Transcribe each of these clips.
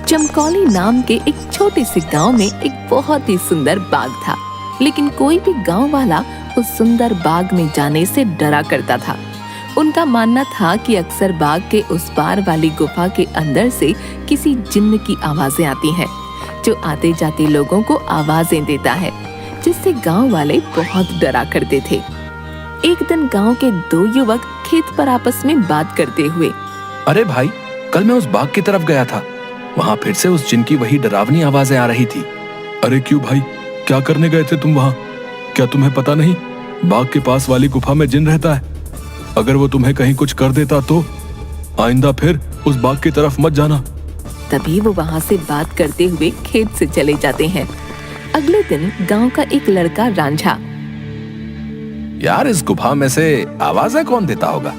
चमकौली नाम के एक छोटे से गांव में एक बहुत ही सुंदर बाग था, लेकिन कोई भी गांव वाला उस सुंदर बाग में जाने से डरा करता था। उनका मानना था कि अक्सर बाग के उस पार वाली गुफा के अंदर से किसी जिन्न की आवाजें आती हैं, जो आते जाते लोगों को आवाजें देता है, जिससे गांव वाले बहुत डरा करते थे। एक दिन गांव के दो युवक खेत पर आपस में बात करते हुए, अरे भाई, कल मैं उस बाग की तरफ गया था, वहाँ फिर से उस जिन की वही डरावनी आवाजें आ रही थी। अरे क्यों भाई, क्या करने गए थे तुम वहाँ? क्या तुम्हें पता नहीं बाग के पास वाली गुफा में जिन रहता है? अगर वो तुम्हें कहीं कुछ कर देता तो आइंदा फिर उस बाग की तरफ मत जाना। तभी वो वहाँ से बात करते हुए खेत से चले जाते हैं। अगले दिन गांव का एक लड़का रांझा, यार, इस गुफा में से आवाजें कौन देता होगा?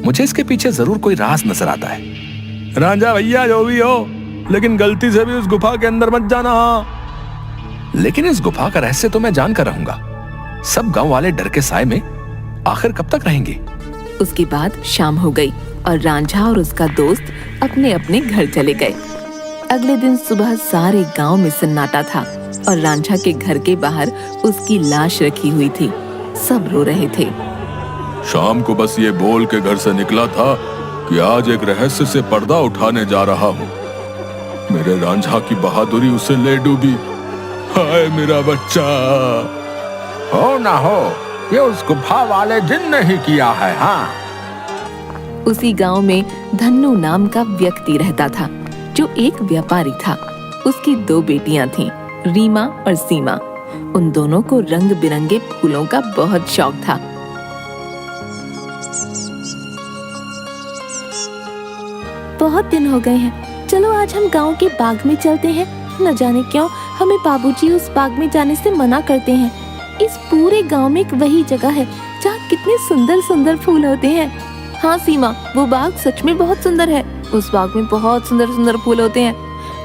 मुझे इसके पीछे जरूर कोई राज नजर आता है। रांझा भैया, जो भी हो, लेकिन गलती से भी उस गुफा के अंदर मत जाना। लेकिन इस गुफा का रहस्य तो मैं जान कर रहूंगा। सब गांव वाले डर के साए में आखिर कब तक रहेंगे? उसके बाद शाम हो गई और रांझा और उसका दोस्त अपने अपने घर चले गए। अगले दिन सुबह सारे गांव में सन्नाटा था और रांझा के घर के बाहर उसकी लाश रखी हुई थी। सब रो रहे थे। शाम को बस ये बोल के घर से निकला था कि आज एक रहस्य से पर्दा उठाने जा रहा हूँ। मेरे रांझा की बहादुरी उसे ले डूबी। हाय मेरा बच्चा। हो ना हो, ये उस गुफा वाले जिन ने ही किया है। हाँ, उसी गांव में धन्नू नाम का व्यक्ति रहता था, जो एक व्यापारी था। उसकी दो बेटियां थीं, रीमा और सीमा। उन दोनों को रंग बिरंगे फूलों का बहुत शौक था। बहुत दिन हो गए हैं, चलो आज हम गांव के बाग में चलते हैं। न जाने क्यों हमें बाबूजी उस बाग में जाने से मना करते हैं। इस पूरे गांव में एक वही जगह है जहाँ कितने सुंदर सुंदर फूल होते हैं। हाँ सीमा, वो बाग सच में बहुत सुंदर है। उस बाग में बहुत सुंदर सुंदर फूल होते हैं,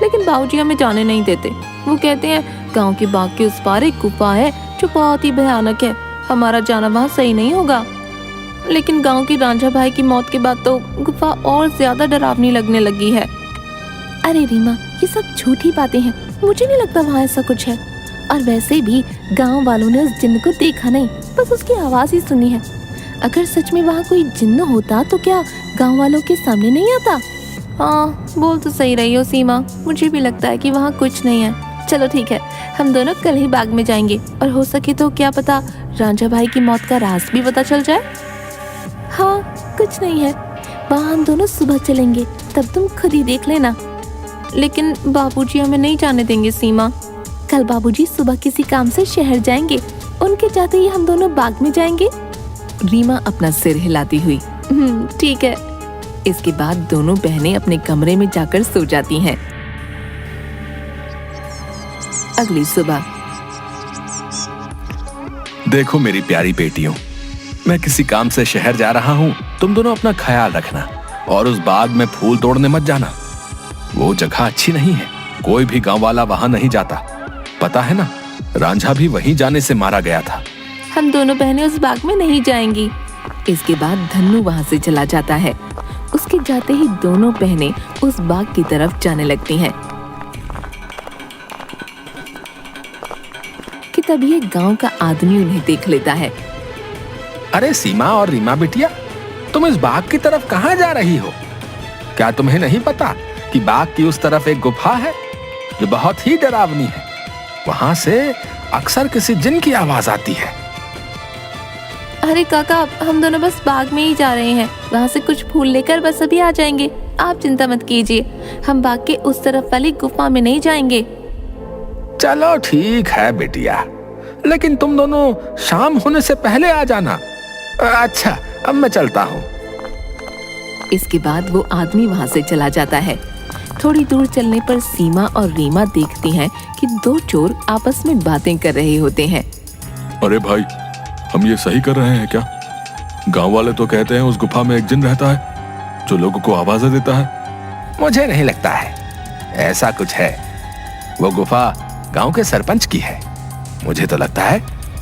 लेकिन बाबूजी हमें जाने नहीं देते। वो कहते हैं गांव के बाग के उस पार एक गुफा है जो बहुत ही भयानक है, हमारा जाना वहाँ सही नहीं होगा। लेकिन गांव की रांझा भाई की मौत के बाद तो गुफा और ज्यादा डरावनी लगने लगी है। अरे रीमा, ये सब झूठी बातें हैं, मुझे नहीं लगता वहाँ ऐसा कुछ है। और वैसे भी गांव वालों ने उस जिन्न को देखा नहीं, बस उसकी आवाज ही सुनी है। अगर सच में वहाँ कोई जिन्न होता तो क्या गांव वालों के सामने नहीं आता? हाँ, बोल तो सही रही हो सीमा, मुझे भी लगता है कि वहाँ कुछ नहीं है। चलो ठीक है, हम दोनों कल ही बाग में जाएंगे और हो सके तो क्या पता रांझा भाई की मौत का राज भी पता चल जाए। हाँ, कुछ नहीं है, वहाँ हम दोनों सुबह चलेंगे, तब तुम खुद ही देख लेना। लेकिन बाबूजी हमें नहीं जाने देंगे सीमा। कल बाबूजी सुबह किसी काम से शहर जाएंगे, उनके जाते ही हम दोनों बाग में जाएंगे। रीमा अपना सिर हिलाती हुई ठीक है। इसके बाद दोनों बहनें अपने कमरे में जाकर सो जाती हैं। अगली सुबह, देखो मेरी प्यारी बेटियों, मैं किसी काम से शहर जा रहा हूँ। तुम दोनों अपना ख्याल रखना और उस बाग में फूल तोड़ने मत जाना। वो जगह अच्छी नहीं है, कोई भी गांव वाला वहां नहीं जाता। पता है ना, रांझा भी वहीं जाने से मारा गया था। हम दोनों बहनें उस बाग में नहीं जाएंगी। इसके बाद धन्नू वहां से चला जाता है। उसके जाते ही दोनों बहनें उस बाग की तरफ जाने लगती हैं कि तभी एक गांव का आदमी उन्हें देख लेता है। अरे सीमा और रीमा बिटिया, तुम इस बाग की तरफ कहाँ जा रही हो? क्या तुम्हें नहीं पता कि बाग की उस तरफ एक गुफा है जो बहुत ही डरावनी है? वहां से अक्सर किसी जिन की आवाज आती है। अरे काका, हम दोनों बस बाग में ही जा रहे हैं, वहाँ से कुछ फूल लेकर बस अभी आ जाएंगे। आप चिंता मत कीजिए, हम बाग के उस तरफ वाली गुफा में नहीं जाएंगे। चलो ठीक है बेटिया, लेकिन तुम दोनों शाम होने से पहले आ जाना। अच्छा, अब मैं चलता हूँ। इसके बाद वो आदमी वहाँ से चला जाता है। थोड़ी दूर चलने पर सीमा और रीमा देखती हैं कि दो चोर आपस में बातें कर रहे होते हैं। अरे भाई, हम ये सही कर रहे हैं क्या? गांव वाले तो कहते हैं उस गुफा में एक जिन रहता है जो लोगों को आवाजें देता है। मुझे नहीं लगता है ऐसा कुछ है। वो गुफा गांव के सरपंच की है। मुझे तो लगता है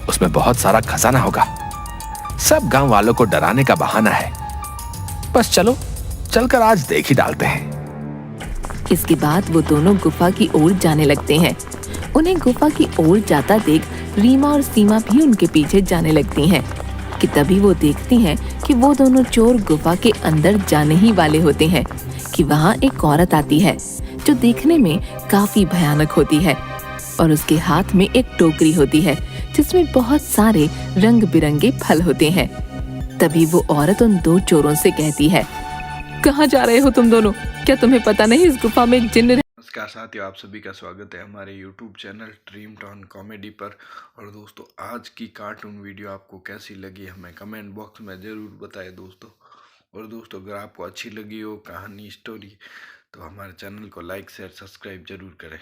उसमें बहुत सारा खजाना होगा। सब गांव वालों को डराने का बहाना है। बस चलो, चलकर आज देख ही डालते हैं। इसके बाद वो दोनों गुफा की ओर जाने लगते हैं। उन्हें गुफा की ओर जाता देख रीमा और सीमा भी उनके पीछे जाने लगती हैं कि तभी वो देखती हैं कि वो दोनों चोर गुफा के अंदर जाने ही वाले होते हैं कि वहाँ एक औरत आती है जो देखने में काफी भयानक होती है और उसके हाथ में एक टोकरी होती है जिसमें बहुत सारे रंग बिरंगे फल होते हैं। तभी वो औरत उन दो चोरों से कहती है, कहाँ जा रहे हो तुम दोनों? क्या तुम्हें पता नहीं इस गुफा में एक जिन्न नमस्कार साथियों, आप सभी का स्वागत है हमारे YouTube channel dream town comedy पर। और दोस्तों, आज की कार्टून वीडियो आपको कैसी लगी हमें कमेंट बॉक्स में ज़रूर बताएं दोस्तों। और दोस्तों, अगर आपको अच्छी लगी हो कहानी स्टोरी तो हमारे चैनल को लाइक शेयर सब्सक्राइब जरूर करें।